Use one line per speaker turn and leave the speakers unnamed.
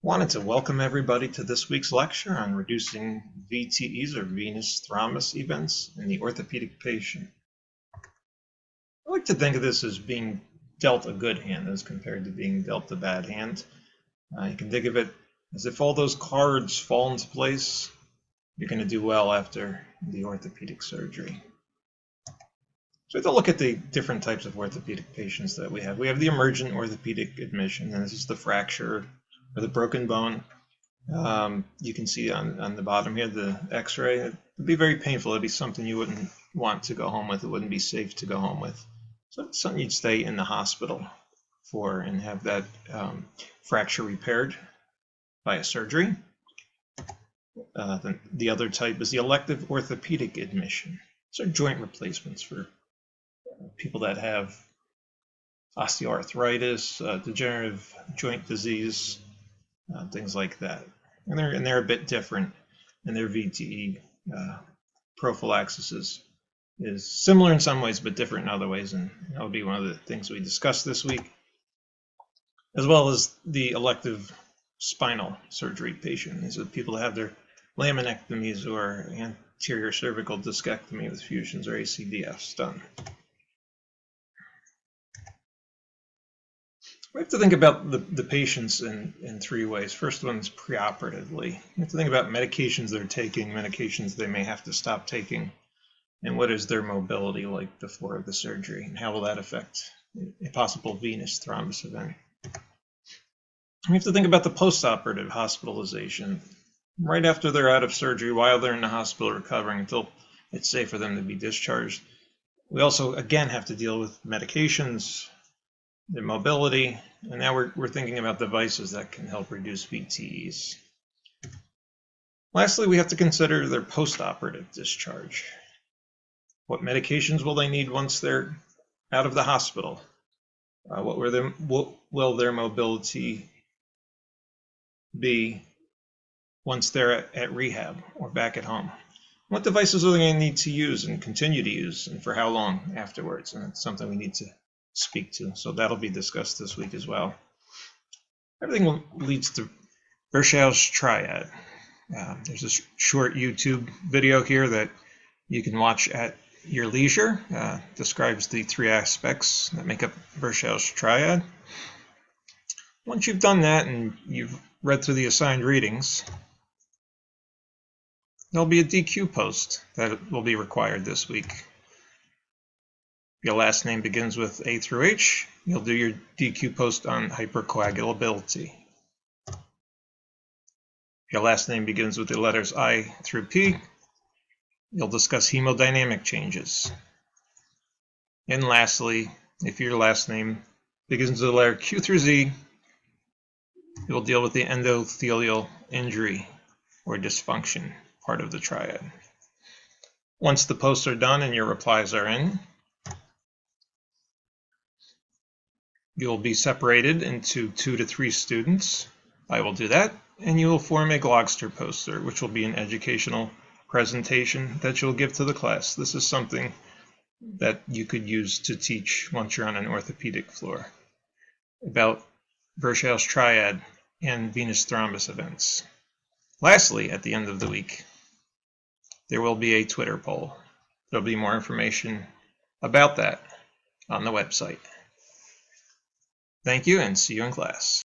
Wanted to welcome everybody to this week's lecture on reducing VTEs or venous thrombus events in the orthopedic patient. I like to think of this as being dealt a good hand as compared to being dealt a bad hand. You can think of it as if all those cards fall into place, you're going to do well after the orthopedic surgery. So we have to look at the different types of orthopedic patients that we have. We have the emergent orthopedic admission, and this is the fracture or the broken bone. You can see on the bottom here, the x-ray. It would be very painful. It would be something you wouldn't want to go home with. It wouldn't be safe to go home with. So it's something you'd stay in the hospital for and have that fracture repaired by a surgery. The other type is the elective orthopedic admission. These are joint replacements for people that have osteoarthritis, degenerative joint disease, things like that. And they're a bit different, and their VTE prophylaxis is similar in some ways, but different in other ways, and that would be one of the things we discussed this week, as well as the elective spinal surgery patient. These are people that have their laminectomies or anterior cervical discectomy with fusions or ACDFs done. We have to think about the patients in three ways. First one is preoperatively. We have to think about medications they're taking, medications they may have to stop taking, and what is their mobility like before the surgery, and how will that affect a possible venous thrombus event. We have to think about the postoperative hospitalization. Right after they're out of surgery, while they're in the hospital recovering until it's safe for them to be discharged. We also, again, have to deal with medications, their mobility, and now we're thinking about devices that can help reduce VTEs. Lastly, we have to consider their postoperative discharge. What medications will they need once they're out of the what will their mobility be once they're at rehab or back at home? What devices are they going to need to use and continue to use, and for how long afterwards? And it's something we need to speak to. So that'll be discussed this week as well. Everything leads to Virchow's triad. There's a short YouTube video here that you can watch at your leisure. Describes the three aspects that make up Virchow's triad. Once you've done that and you've read through the assigned readings, there'll be a DQ post that will be required this week. Your last name begins with A through H. You'll do your DQ post on hypercoagulability. Your last name begins with the letters I through P. You'll discuss hemodynamic changes. And lastly, if your last name begins with the letter Q through Z, you'll deal with the endothelial injury or dysfunction part of the triad. Once the posts are done and your replies are in, you'll be separated into 2 to 3 students. I will do that, and you will form a Glogster poster, which will be an educational presentation that you'll give to the class. This is something that you could use to teach once you're on an orthopedic floor about Virchow's triad and venous thrombus events. Lastly, at the end of the week, there will be a Twitter poll. There'll be more information about that on the website. Thank you, and see you in class.